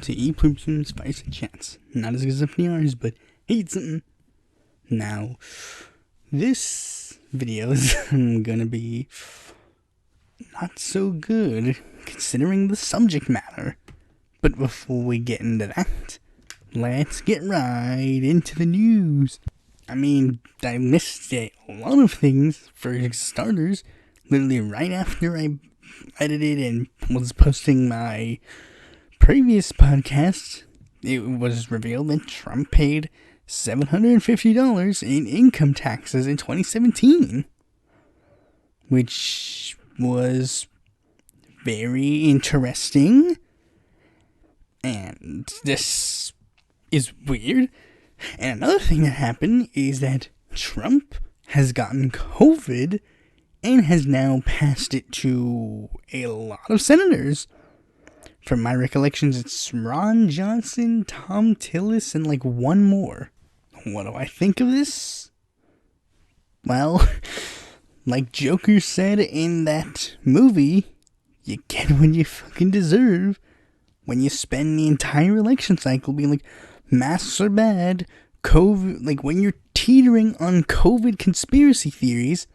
welcome to Pluribus Unum's Fireside Chats. Not as good as ours, but hey, it's something. Now, this video is gonna be not so good, considering the subject matter. But before we get into that, let's get right into the news. I missed a lot of things. For starters, literally right after I edited and was posting my previous podcast, it was revealed that Trump paid $750 in income taxes in 2017, which was very interesting, and this is weird. And another thing that happened is that Trump has gotten COVID and has now passed it to a lot of senators. From my recollections, it's Ron Johnson, Tom Tillis, and one more. What do I think of this? Well, like Joker said in that movie, you get what you fucking deserve when you spend the entire election cycle being like, masks are bad, COVID, when you're teetering on COVID conspiracy theories,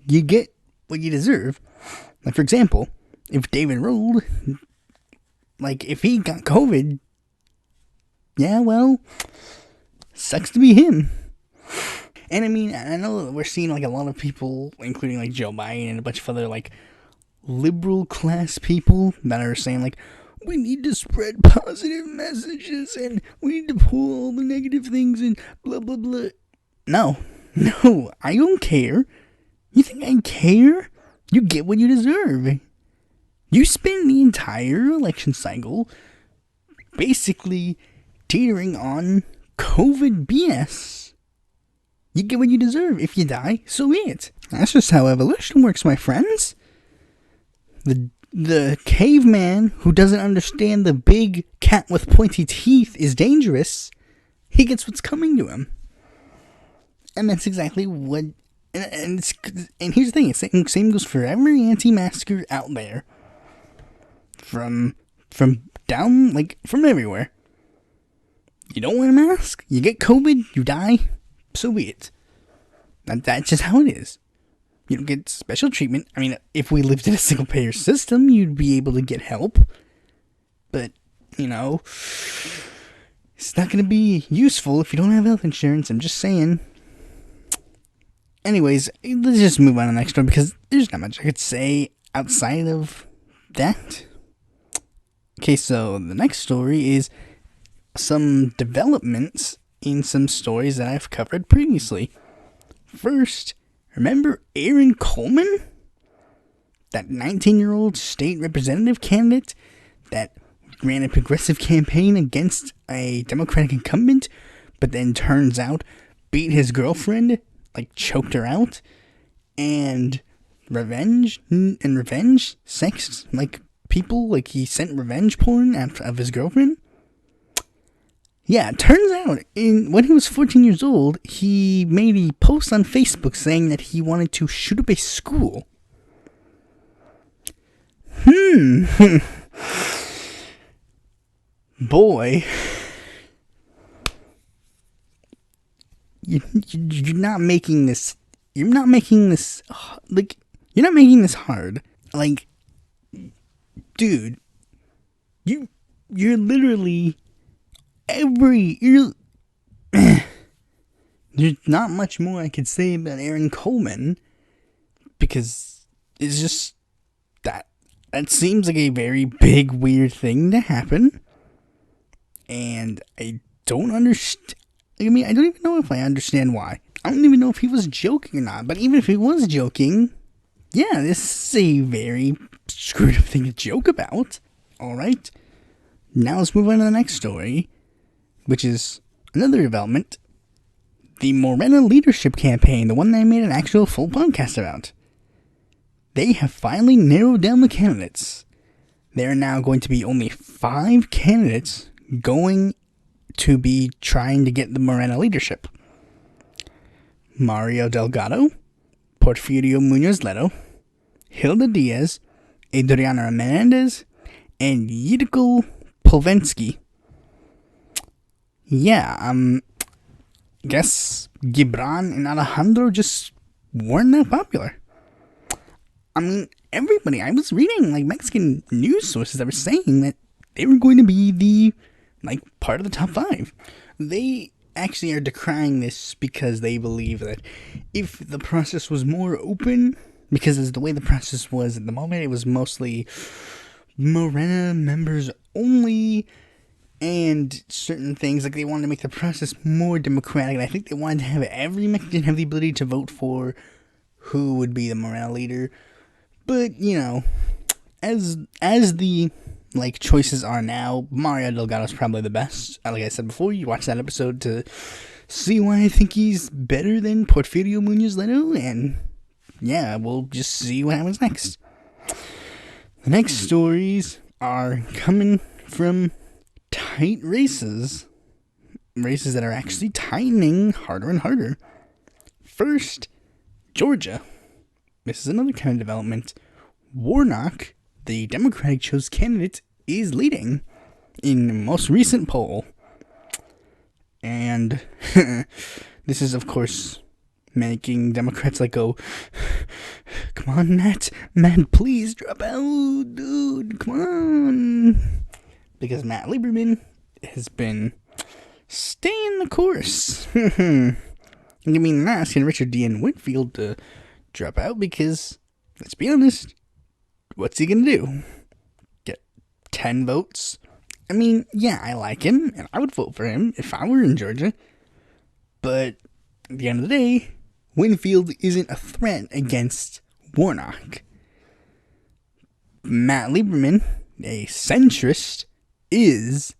you get what you deserve. For example, if David Rold, if he got COVID, yeah, well, sucks to be him. And I know that we're seeing a lot of people, including Joe Biden and a bunch of other liberal class people that are saying we need to spread positive messages and we need to pull all the negative things and blah blah blah. No, I don't care. You think I care? You get what you deserve. You spend the entire election cycle basically teetering on COVID BS. You get what you deserve. If you die, so be it. That's just how evolution works, my friends. The caveman who doesn't understand the big cat with pointy teeth is dangerous, he gets what's coming to him. And that's exactly what... And here's the thing, same goes for every anti-masker out there. From everywhere. You don't wear a mask, you get COVID, you die, so be it. That's just how it is. You don't get special treatment. If we lived in a single-payer system, you'd be able to get help. But, it's not going to be useful if you don't have health insurance. I'm just saying. Anyways, let's just move on to the next one, because there's not much I could say outside of that. Okay, so the next story is some developments in some stories that I've covered previously. First, remember Aaron Coleman? That 19-year-old state representative candidate that ran a progressive campaign against a Democratic incumbent, but then turns out beat his girlfriend, choked her out, and revenge sex, people, he sent revenge porn of his girlfriend. Yeah, it turns out, when he was 14 years old, he made a post on Facebook saying that he wanted to shoot up a school. Boy. You're not making this hard. Dude, you're literally there's not much more I could say about Aaron Coleman, because it's just that seems like a very big, weird thing to happen, and I don't understand. I don't even know if I understand why. I don't even know if he was joking or not, but even if he was joking, yeah, this is a very screwed up thing to joke about. Alright, now let's move on to the next story, which is another development. The Morena leadership campaign, the one that I made an actual full podcast about. They have finally narrowed down the candidates. There are now going to be only 5 candidates going to be trying to get the Morena leadership. Mario Delgado, Porfirio Muñoz Ledo, Hilda Diaz, Adriana Menendez, and Yidikal Polvensky. Yeah, guess Gibran and Alejandro just weren't that popular. I mean, everybody, I was reading, like, Mexican news sources that were saying that they were going to be the, like, part of the top 5. They actually are decrying this because they believe that if the process was more open, because as the way the process was at the moment, it was mostly Morena members only, and certain things, like they wanted to make the process more democratic, and I think they wanted to have every Mexican have the ability to vote for who would be the Morena leader. But, you know, as the, like, choices are now, Mario Delgado's probably the best. Like I said before, you watch that episode to see why I think he's better than Porfirio Muñoz Ledo, and yeah, we'll just see what happens next. The next stories are coming from tight races that are actually tightening harder and harder. First, Georgia. This is another kind of development. Warnock, the Democratic chosen candidate, is leading in the most recent poll. And this is, of course, making Democrats like go, come on, Matt, please drop out, dude, come on. Because Matt Lieberman has been staying the course. I mean, not asking Richard Dean Whitfield to drop out because, let's be honest, what's he gonna do? Get 10 votes? I mean, yeah, I like him, and I would vote for him if I were in Georgia. But at the end of the day, Whitfield isn't a threat against Warnock. Matt Lieberman, a centrist, is.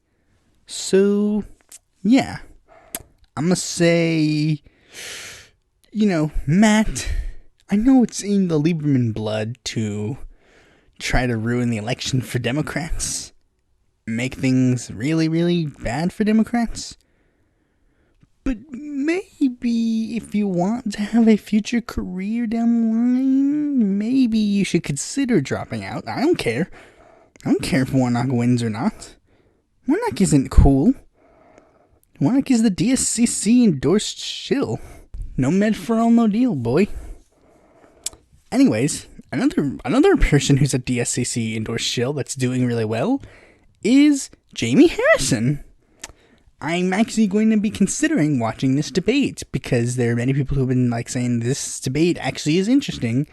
So, yeah. I'm gonna say, you know, Matt, I know it's in the Lieberman blood to try to ruin the election for Democrats. Make things really, really bad for Democrats. But maybe if you want to have a future career down the line, maybe you should consider dropping out. I don't care. I don't care if Warnock wins or not. Warnock isn't cool. Warnock is the DSCC endorsed shill. No med for all, no deal, boy. Anyways, another person who's a DSCC endorsed shill that's doing really well is Jamie Harrison. I'm actually going to be considering watching this debate because there are many people who've been like saying this debate actually is interesting.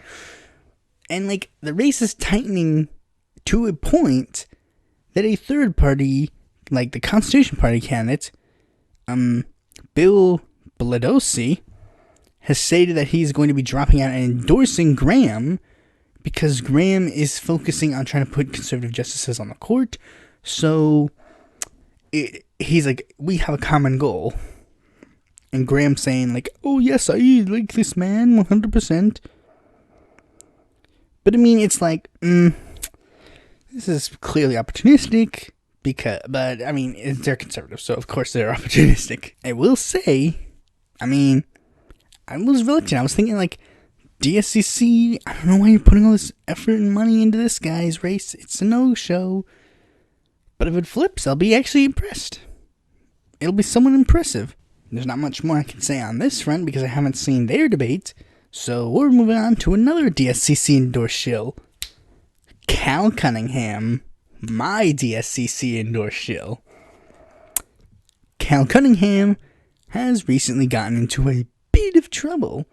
And like the race is tightening to a point that a third party, like the Constitution Party candidate, Bill Bledsoe, has stated that he's going to be dropping out and endorsing Graham because Graham is focusing on trying to put conservative justices on the court. So he's like, we have a common goal. And Graham saying like, oh yes, I like this man 100%. But I mean, it's like, this is clearly opportunistic but I mean, they're conservative, so of course they're opportunistic. I will say, I mean, I was reluctant. I was thinking like, DSCC, I don't know why you're putting all this effort and money into this guy's race. It's a no-show. But if it flips, I'll be actually impressed. It'll be somewhat impressive. There's not much more I can say on this front because I haven't seen their debate. So we're moving on to another DSCC endorsed shill. Cal Cunningham, my DSCC endorsed shill. Cal Cunningham has recently gotten into a bit of trouble.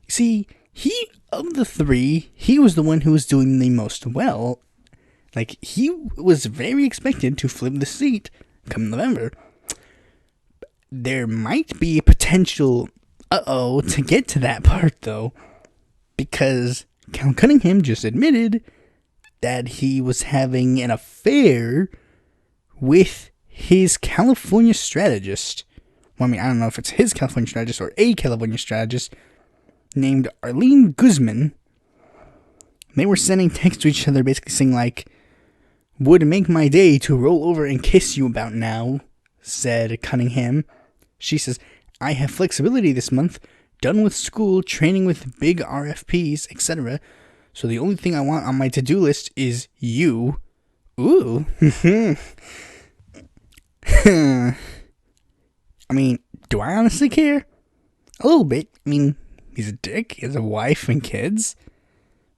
You see, of the three, he was the one who was doing the most well. Like, he was very expected to flip the seat come November. There might be a potential, to get to that part, though. Because Cal Cunningham just admitted that he was having an affair with his California strategist. Well, I mean, I don't know if it's his California strategist or a California strategist named Arlene Guzman. They were sending texts to each other basically saying like, would make my day to roll over and kiss you about now, said Cunningham. She says, I have flexibility this month, done with school, training with big RFPs, etc. So the only thing I want on my to-do list is you. Ooh. I mean, do I honestly care? A little bit. I mean, he's a dick. He has a wife and kids.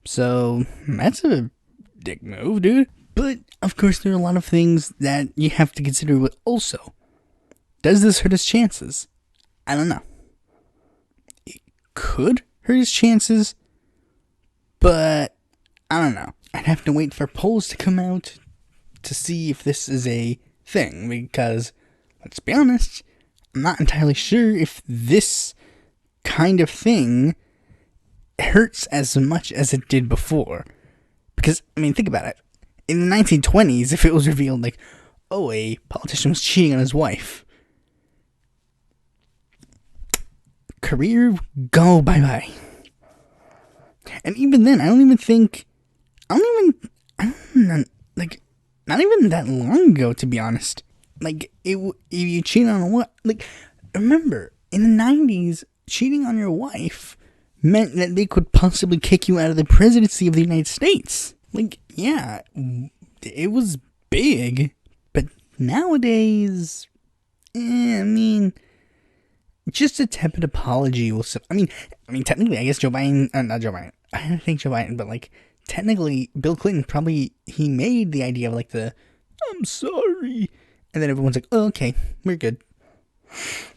So, that's a dick move, dude. But, of course, there are a lot of things that you have to consider also. Does this hurt his chances? I don't know. It could hurt his chances, but I don't know. I'd have to wait for polls to come out to see if this is a thing, because, let's be honest, I'm not entirely sure if this kind of thing hurts as much as it did before. Because, I mean, think about it. In the 1920s, if it was revealed, like, oh, a politician was cheating on his wife, career, go bye-bye. And even then, not even that long ago, to be honest. Like, if you cheat on what? Like, remember, in the 90s, cheating on your wife meant that they could possibly kick you out of the presidency of the United States. Like, yeah, it was big, but nowadays, I mean, just a tepid apology will. I mean, technically, I guess Joe Biden, not Joe Biden. I don't think Joe Biden, but like, technically, Bill Clinton probably he made the idea of like the "I'm sorry," and then everyone's like, "Oh, okay, we're good."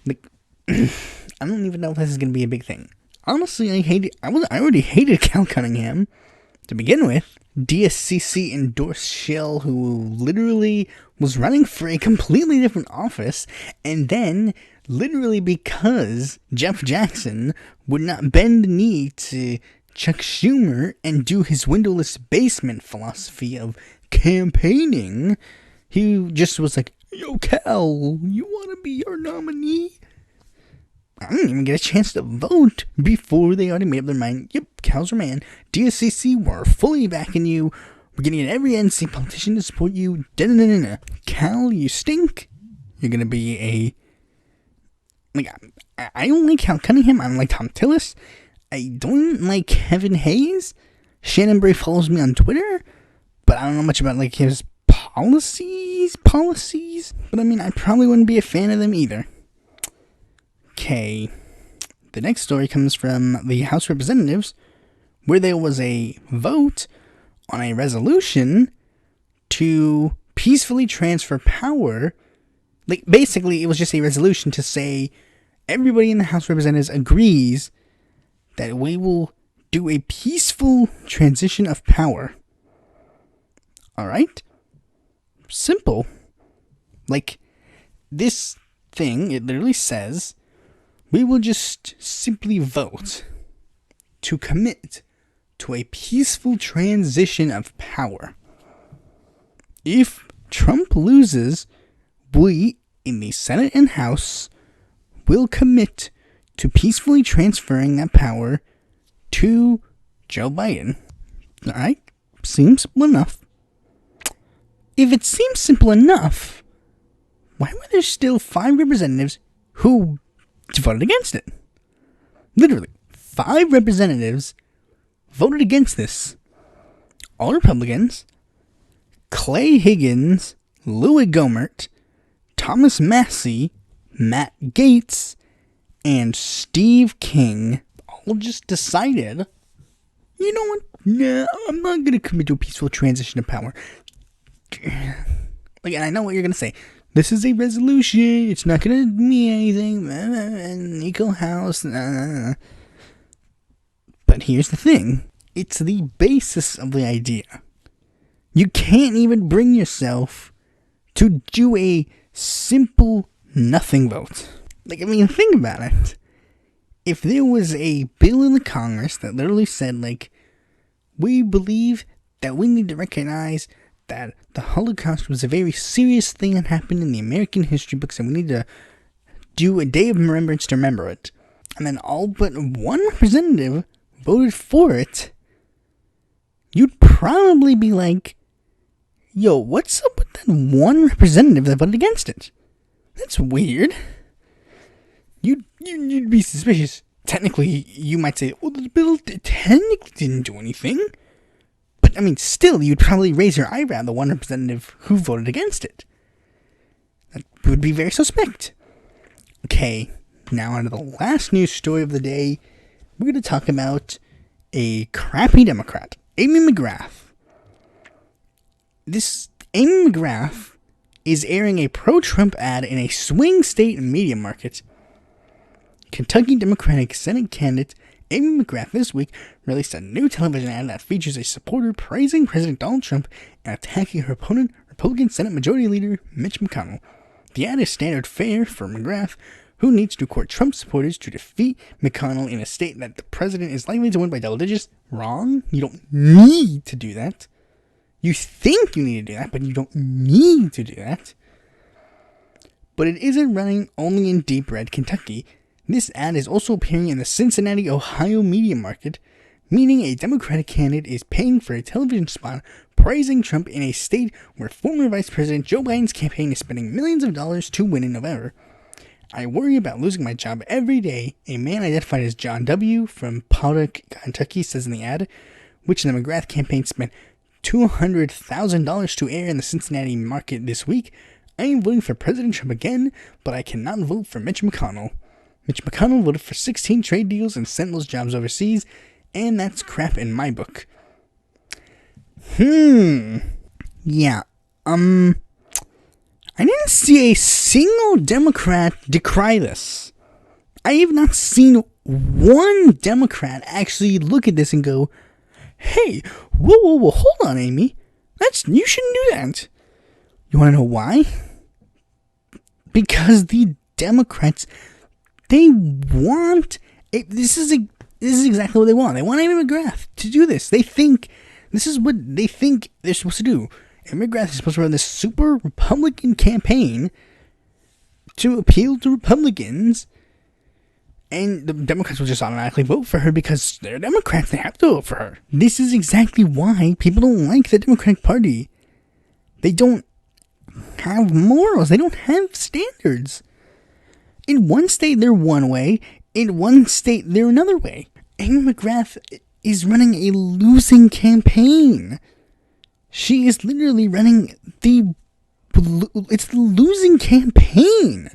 Like, I don't even know if this is gonna be a big thing. Honestly, I already hated Cal Cunningham to begin with. DSCC endorsed Shell, who literally was running for a completely different office, and then, literally because Jeff Jackson would not bend the knee to Chuck Schumer and do his windowless basement philosophy of campaigning, he just was like, "Yo, Cal, you want to be our nominee?" I didn't even get a chance to vote before they already made up their mind. Yep, Cal's our man. DSCC, we're fully backing you. We're getting every NC politician to support you. Da-da-da-da-da. Cal, you stink. You're going to be a... Like, I don't like Cal Cunningham. I don't like Tom Tillis. I don't like Kevin Hayes. Shannon Bray follows me on Twitter, but I don't know much about, like, his policies. But, I mean, I probably wouldn't be a fan of them either. Okay, the next story comes from the House of Representatives, where there was a vote on a resolution to peacefully transfer power. Like, basically, it was just a resolution to say everybody in the House of Representatives agrees that we will do a peaceful transition of power. Alright? Simple. Like, this thing, it literally says, we will just simply vote to commit to a peaceful transition of power. If Trump loses, we, in the Senate and House, will commit to peacefully transferring that power to Joe Biden. Alright? Seems simple enough. If it seems simple enough, why were there still 5 representatives who voted against it? Literally, 5 representatives voted against this. All Republicans. Clay Higgins, Louis Gohmert, Thomas Massie, Matt Gaetz, and Steve King all just decided, you know what? Nah, I'm not going to commit to a peaceful transition of power. Like, and I know what you're going to say. This is a resolution. It's not going to mean anything. An equal house. But here's the thing. It's the basis of the idea. You can't even bring yourself to do a simple nothing vote. Like, I mean, think about it. If there was a bill in the Congress that literally said, like, we believe that we need to recognize that the Holocaust was a very serious thing that happened in the American history books, and we need to do a day of remembrance to remember it. And then all but one representative voted for it. You'd probably be like, yo, what's up with that one representative that voted against it? That's weird. You'd be suspicious. Technically, you might say, well, the bill technically didn't do anything. But But, still, you'd probably raise your eyebrow at the one representative who voted against it. That would be very suspect. Okay, now on to the last news story of the day. We're going to talk about a crappy Democrat, Amy McGrath. This Amy McGrath is airing a pro-Trump ad in a swing state media market. Kentucky Democratic Senate candidate Amy McGrath this week released a new television ad that features a supporter praising President Donald Trump and attacking her opponent, Republican Senate Majority Leader Mitch McConnell. The ad is standard fare for McGrath, who needs to court Trump supporters to defeat McConnell in a state that the president is likely to win by double digits. Wrong. You don't need to do that. You think you need to do that, but you don't need to do that. But it isn't running only in deep red Kentucky. This ad is also appearing in the Cincinnati, Ohio media market, meaning a Democratic candidate is paying for a television spot praising Trump in a state where former Vice President Joe Biden's campaign is spending millions of dollars to win in November. I worry about losing my job every day, a man identified as John W. from Paducah, Kentucky says in the ad, which the McGrath campaign spent $200,000 to air in the Cincinnati market this week. I am voting for President Trump again, but I cannot vote for Mitch McConnell. Mitch McConnell voted for 16 trade deals and sent those jobs overseas, and that's crap in my book. Yeah, I didn't see a single Democrat decry this. I have not seen one Democrat actually look at this and go, hey, whoa, hold on, Amy. You shouldn't do that. You want to know why? Because the Democrats, they want, this is exactly what they want. They want Amy McGrath to do this. They think, this is what they think they're supposed to do. Amy McGrath is supposed to run this super Republican campaign to appeal to Republicans, and the Democrats will just automatically vote for her because they're Democrats. They have to vote for her. This is exactly why people don't like the Democratic Party. They don't have morals. They don't have standards. In one state, they're one way. In one state, they're another way. Amy McGrath is running a losing campaign. She is literally running it's the losing campaign.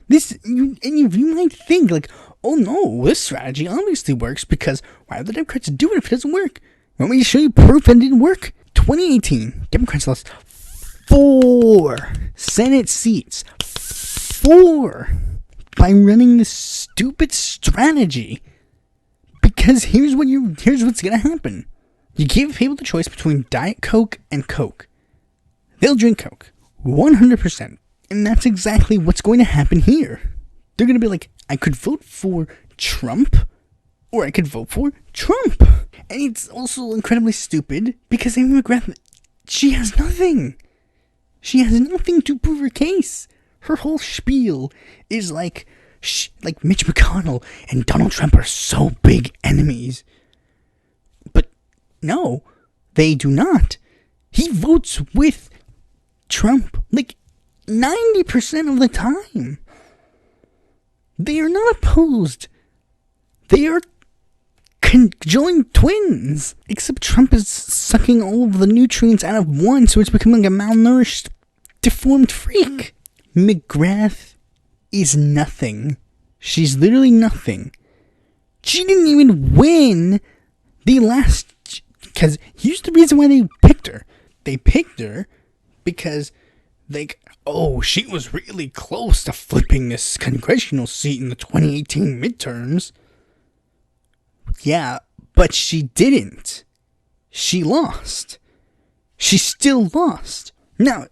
You might think, like, oh no, this strategy obviously works because why would the Democrats do it if it doesn't work? You want me to show you proof that it didn't work? 2018, Democrats lost 4 Senate seats. 4 by running this stupid strategy. Because here's what's gonna happen. You give people the choice between Diet Coke and Coke. They'll drink Coke. 100%. And that's exactly what's going to happen here. They're going to be like, I could vote for Trump, or I could vote for Trump. And it's also incredibly stupid, because Amy McGrath, she has nothing. She has nothing to prove her case. Her whole spiel is like Mitch McConnell and Donald Trump are so big enemies. But no, they do not. He votes with Trump like 90% of the time. They are not opposed. They are conjoined twins. Except Trump is sucking all of the nutrients out of one, so it's becoming a malnourished, deformed freak. McGrath is nothing. She's literally nothing. She didn't even win the last... Because here's the reason why they picked her. They picked her because she was really close to flipping this congressional seat in the 2018 midterms. Yeah, but she didn't. She lost. She still lost. Now,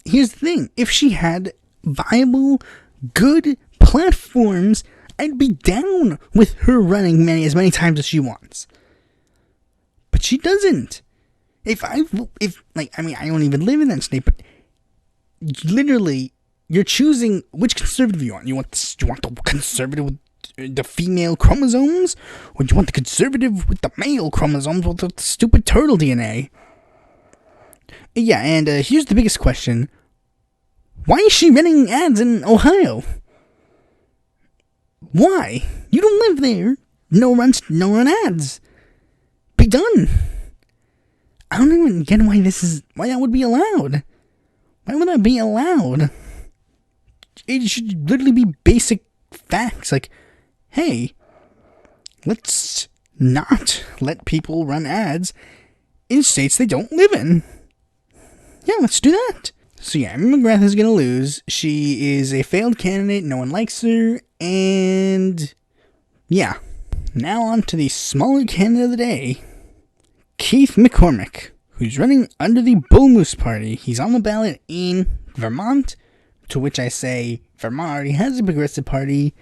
here's the thing. If she had viable, good platforms, I'd be down with her running as many times as she wants. But she doesn't. I don't even live in that state, but literally, you're choosing which conservative you want. You want the conservative with the female chromosomes, or do you want the conservative with the male chromosomes with the stupid turtle DNA? Yeah, and here's the biggest question. Why is she running ads in Ohio? Why? You don't live there. No run ads. Be done. I don't even get why that would be allowed. Why would that be allowed? It should literally be basic facts. Like, hey, let's not let people run ads in states they don't live in. Yeah, let's do that. So yeah, Amy McGrath is going to lose. She is a failed candidate. No one likes her. And yeah. Now on to the smaller candidate of the day. Keith McCormick, who's running under the Bull Moose Party. He's on the ballot in Vermont. To which I say, Vermont already has a progressive party.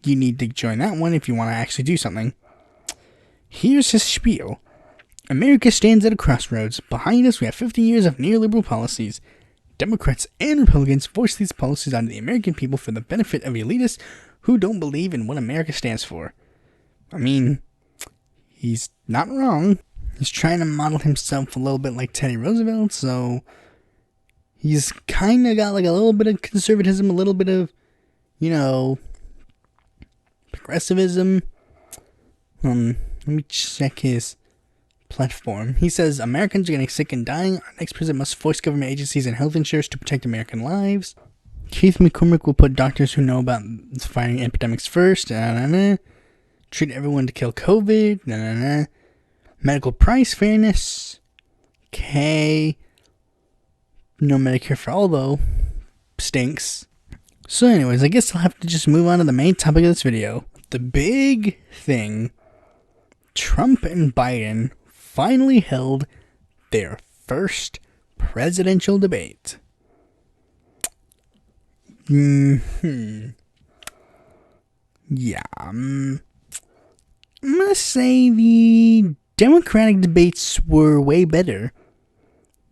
You need to join that one if you want to actually do something. Here's his spiel. America stands at a crossroads. Behind us, we have 50 years of neoliberal policies. Democrats and Republicans force these policies onto the American people for the benefit of elitists who don't believe in what America stands for. I mean, he's not wrong. He's trying to model himself a little bit like Teddy Roosevelt, so he's kind of got like a little bit of conservatism, a little bit of, progressivism. Let me check his platform. He says, Americans are getting sick and dying. Our next president must force government agencies and health insurers to protect American lives. Keith McCormick will put doctors who know about fighting epidemics first. Treat everyone to kill COVID. Medical price fairness. Okay. No Medicare for all, though. Stinks. So anyways, I guess I'll have to just move on to the main topic of this video. The big thing. Trump and Biden finally held their first presidential debate. Yeah. I'm gonna say the Democratic debates were way better.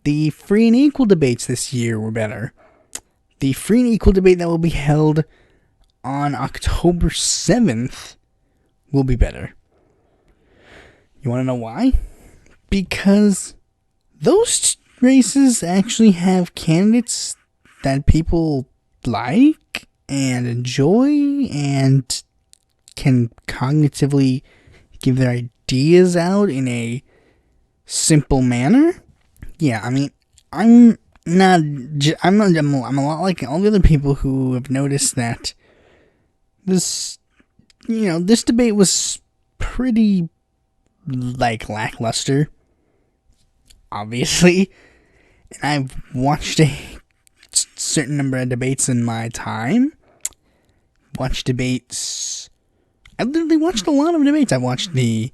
The free and equal debates this year were better. The free and equal debate that will be held on October 7th will be better. You want to know why? Because those races actually have candidates that people like and enjoy and can cognitively give their ideas out in a simple manner. Yeah, I mean, I'm a lot like all the other people who have noticed that this debate was pretty lackluster, obviously, and I've watched a certain number of debates in my time. I literally watched a lot of debates. I watched the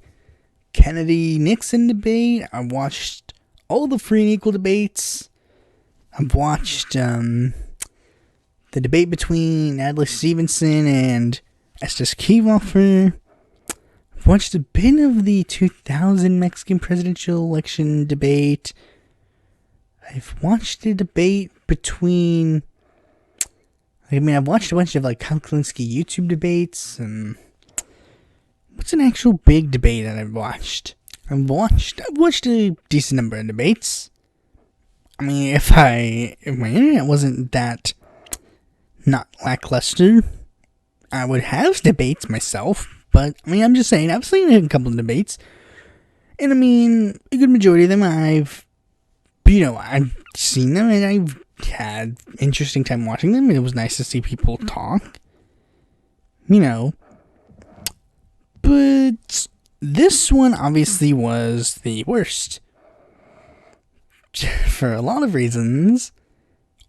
Kennedy-Nixon debate. I watched all the free and equal debates. I've watched the debate between Adlai Stevenson and Estes Kefauver. I've watched a bit of the 2000 Mexican presidential election debate. I've watched the debate between... I've watched a bunch of Kyle Kalinske YouTube debates. And what's an actual big debate that I've watched? I've watched a decent number of debates. I mean, if my internet wasn't that not lackluster, I would have debates myself. But, I'm just saying, I've seen a couple of debates. And, a good majority of them I've seen them and I've had interesting time watching them. And it was nice to see people talk. But this one obviously was the worst. For a lot of reasons.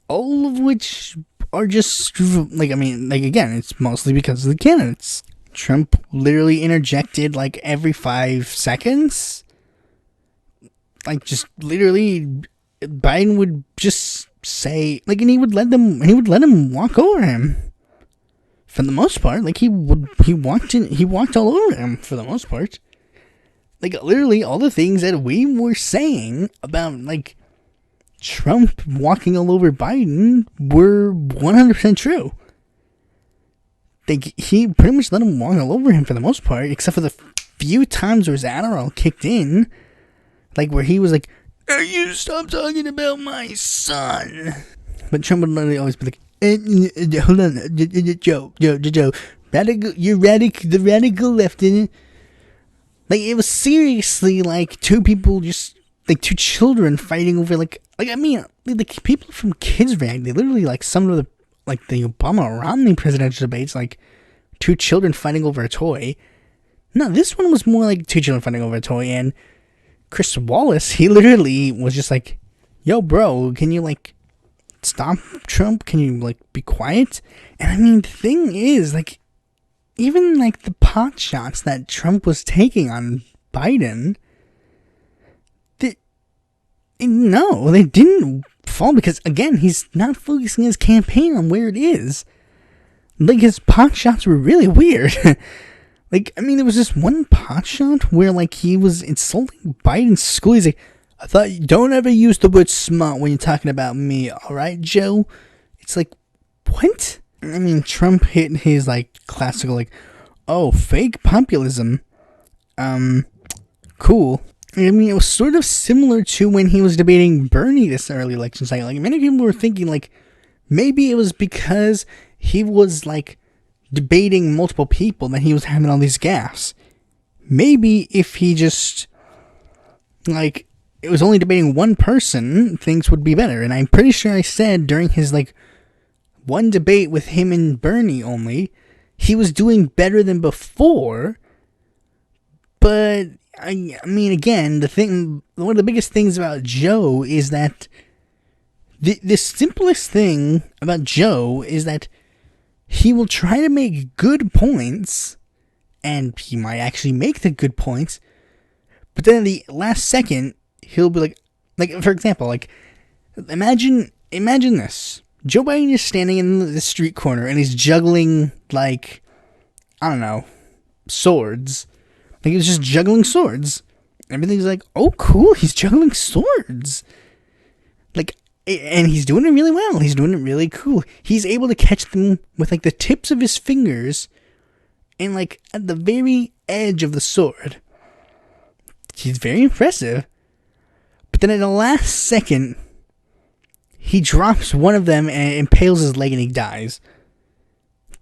All of which are just, again, it's mostly because of the candidates. Trump literally interjected every 5 seconds. Just literally, Biden would just say, and he would let him walk over him. For the most part, he walked all over him for the most part. Literally all the things that we were saying about, Trump walking all over Biden were 100% true. He pretty much let him walk all over him for the most part, except for the few times where his Adderall kicked in. Where he was like, "Hey, you stop talking about my son." But Trump would literally always be like, hold on, Joe, the radical left, in it. It was seriously two people just like two children fighting over like I mean, the people from Kids Rag, they literally like some of the Obama Romney presidential debates, like two children fighting over a toy. No, this one was more like two children fighting over a toy, and Chris Wallace, he literally was just like, yo, bro, can you like stop Trump? Can you like be quiet? And I mean, the thing is, like, even like the pot shots that Trump was taking on Biden, no, they didn't fall because, again, he's not focusing his campaign on where it is. Like, his pot shots were really weird. Like, I mean, there was this one pot shot where, like, he was insulting Biden's school. He's like, I thought you don't ever use the word smart when you're talking about me, alright, Joe? It's like, what? I mean, Trump hit his, like, classical, like, oh, fake populism. Cool. I mean, it was sort of similar to when he was debating Bernie this early election cycle. Like, many people were thinking, like, maybe it was because he was, like, debating multiple people that he was having all these gaffes. Maybe if he just, like, it was only debating one person, things would be better. And I'm pretty sure I said during his, like, one debate with him and Bernie only, he was doing better than before. But I mean, again, one of the biggest things about Joe is that the simplest thing about Joe is that he will try to make good points, and he might actually make the good points, but then at the last second, he'll be like, for example, like, imagine this. Joe Biden is standing in the street corner, and he's juggling, like, I don't know, swords. Like, he's just juggling swords. Everything's like, oh, cool, he's juggling swords. Like, and he's doing it really well. He's doing it really cool. He's able to catch them with, like, the tips of his fingers and, like, at the very edge of the sword. He's very impressive. But then at the last second, he drops one of them and impales his leg and he dies.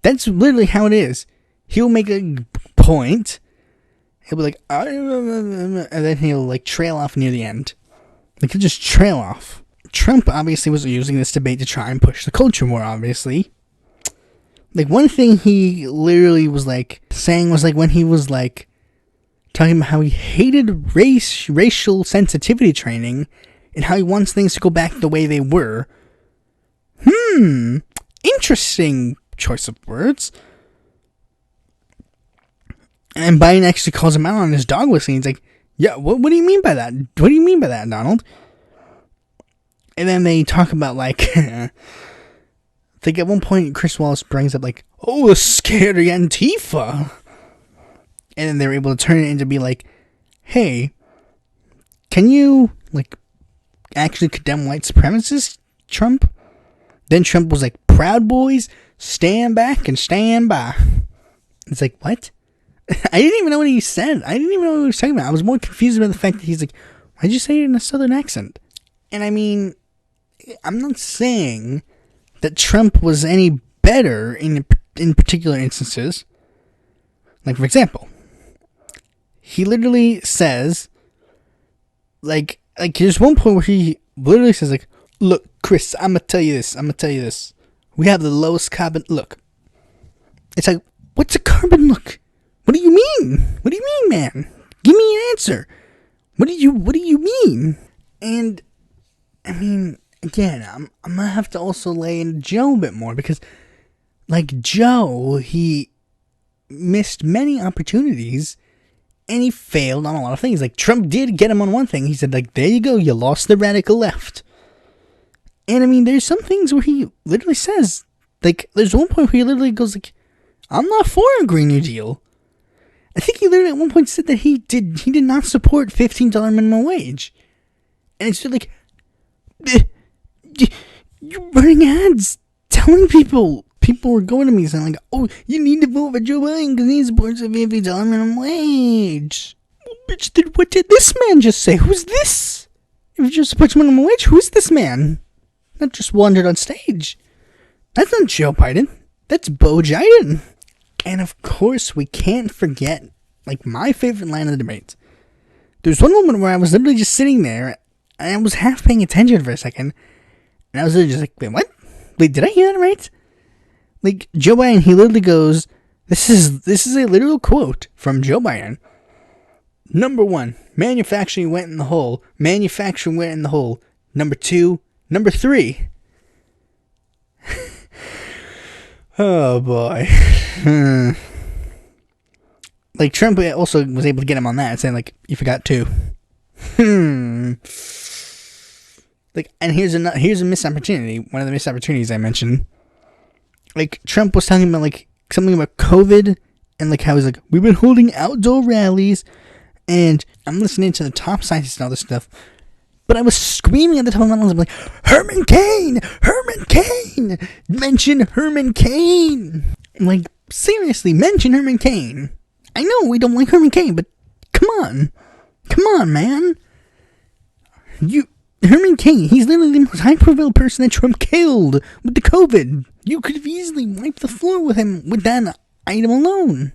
That's literally how it is. He'll make a point. He'll be like, and then he'll, like, trail off near the end. Like, he'll just trail off. Trump obviously was using this debate to try and push the culture more, obviously. Like, one thing he literally was, like, saying was, like, when he was, like, talking about how he hated racial sensitivity training, and how he wants things to go back the way they were. Interesting choice of words. And Biden actually calls him out on his dog whistling. He's like, yeah, what do you mean by that? What do you mean by that, Donald? And then they talk about, like, I think at one point Chris Wallace brings up, like, oh, the scary Antifa. And then they're able to turn it into be like, hey, can you, like, actually condemn white supremacists, Trump? Then Trump was like, Proud Boys, stand back and stand by. It's like, what? I didn't even know what he said. I didn't even know what he was talking about. I was more confused about the fact that he's like, why'd you say it in a southern accent? And I mean, I'm not saying that Trump was any better in particular instances. Like, for example, he literally says, like there's one point where he literally says, like, look, Chris, I'm gonna tell you this. We have the lowest carbon, look. It's like, what's a carbon look? What do you mean? What do you mean, man? Give me an answer. What do you mean? And, I mean, again, I'm gonna have to also lay into Joe a bit more, because, like, Joe, he missed many opportunities, and he failed on a lot of things. Like, Trump did get him on one thing. He said, like, there you go, you lost the radical left. And, I mean, there's some things where he literally says, like, there's one point where he literally goes, like, I'm not for a Green New Deal. I think he literally at one point said that he did not support $15 minimum wage. And it's just like, you're running ads telling people were going to me saying, like, oh, you need to vote for Joe Biden because he supports a $50 minimum wage. Well, bitch, what did this man just say? Who's this? If you just support minimum wage, who's this man? Not just wandered on stage. That's not Joe Biden. That's Bo Biden. And of course, we can't forget, like, my favorite line of the debate. There's one moment where I was literally just sitting there, and I was half paying attention for a second, and I was literally just like, wait, what? Wait, did I hear that right? Like, Joe Biden, he literally goes, this is a literal quote from Joe Biden. Number 1, manufacturing went in the hole. Manufacturing went in the hole. Number 2, number 3. Oh, boy. Like, Trump also was able to get him on that, saying, like, you forgot 2. Like, and here's a missed opportunity. One of the missed opportunities I mentioned. Like, Trump was talking about, like, something about COVID, and, like, how he's like, we've been holding outdoor rallies, and I'm listening to the top scientists and all this stuff, but I was screaming at the top of my lungs. I'm like, Herman Cain! Herman Cain! Mention Herman Cain! I'm like, seriously, mention Herman Cain. I know we don't like Herman Cain, but come on. Come on, man. Herman Cain, he's literally the most high-profile person that Trump killed with the COVID. You could have easily wiped the floor with him with that item alone.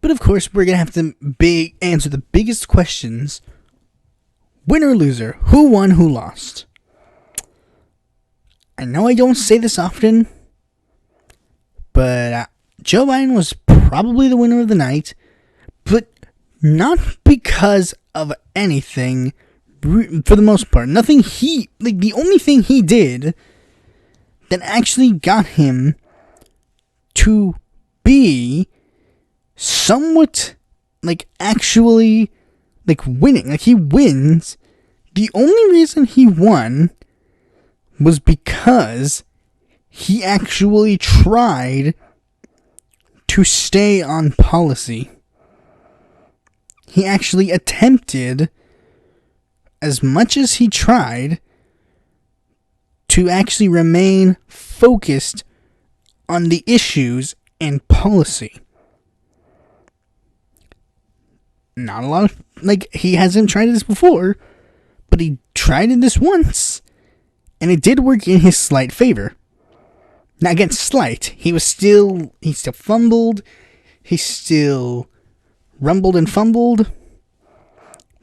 But of course, we're going to have to answer the biggest questions. Winner or loser? Who won, who lost? I know I don't say this often, but Joe Biden was probably the winner of the night, but not because of anything, for the most part. The only thing he did that actually got him to be somewhat, like, actually, like, winning. Like, he wins. The only reason he won was because he actually tried to stay on policy. He actually attempted, as much as he tried, to actually remain focused on the issues and policy. Not a lot of, like, he hasn't tried this before, but he tried it this once, and it did work in his slight favor. Now, again, slight. He still fumbled, he still rumbled and fumbled,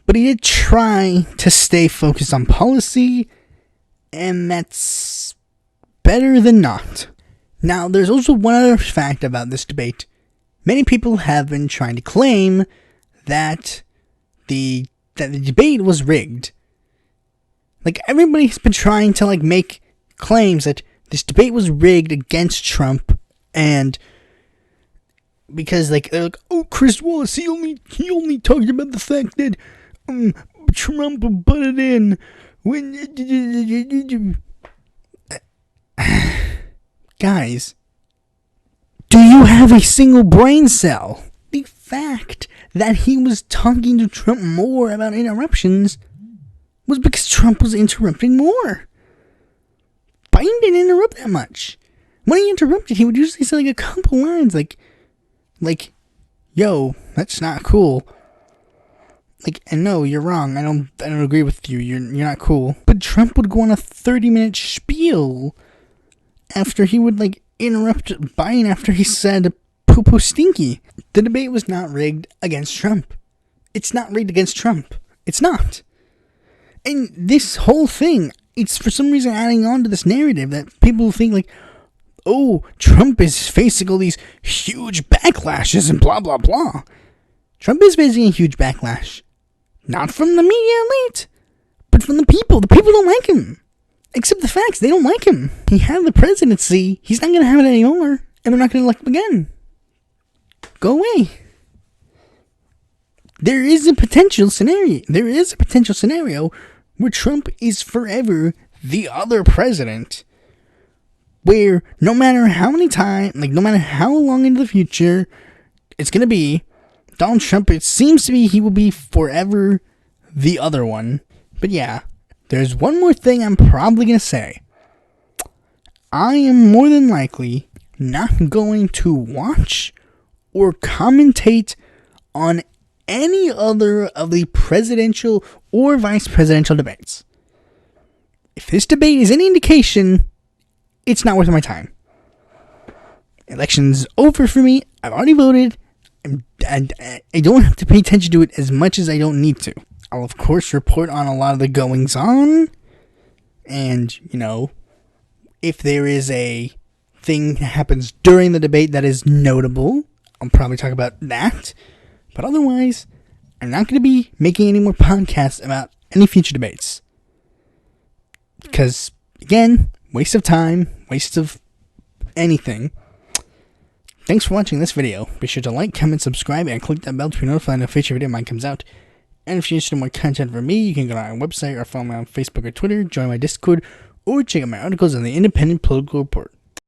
but he did try to stay focused on policy, and that's better than not. Now, there's also one other fact about this debate. Many people have been trying to claim that the debate was rigged. Like, everybody's been trying to, like, make claims that this debate was rigged against Trump, and because, like, they're like, oh, Chris Wallace, he only talked about the fact that Trump butted in when guys, do you have a single brain cell? The fact that he was talking to Trump more about interruptions was because Trump was interrupting more. Biden didn't interrupt that much. When he interrupted, he would usually say, like, a couple lines, like, yo, that's not cool. Like, and no, you're wrong. I don't agree with you. You're not cool. But Trump would go on a 30-minute spiel after he would, like, interrupt Biden after he said poo-poo stinky. The debate was not rigged against Trump. It's not rigged against Trump. It's not. And this whole thing, it's for some reason adding on to this narrative that people think, like, oh, Trump is facing all these huge backlashes and blah, blah, blah. Trump is facing a huge backlash. Not from the media elite, but from the people. The people don't like him. Accept the facts, they don't like him. He had the presidency. He's not going to have it anymore. And they're not going to elect him again. Go away. There is a potential scenario. Where Trump is forever the other president. Where no matter how many times, like, no matter how long into the future it's going to be, Donald Trump, it seems to be he will be forever the other one. But yeah, there's one more thing I'm probably going to say. I am more than likely not going to watch or commentate on any other of the presidential or vice presidential debates. If this debate is any indication, it's not worth my time. Election's over for me. I've already voted. I don't have to pay attention to it as much as I don't need to. I'll, of course, report on a lot of the goings on. And, if there is a thing that happens during the debate that is notable, I'll probably talk about that. But otherwise, I'm not going to be making any more podcasts about any future debates. Because, again, waste of time, waste of anything. Thanks for watching this video. Be sure to like, comment, subscribe, and click that bell to be notified when a future video of mine comes out. And if you're interested in more content from me, you can go to our website or follow me on Facebook or Twitter, join my Discord, or check out my articles on the Independent Political Report.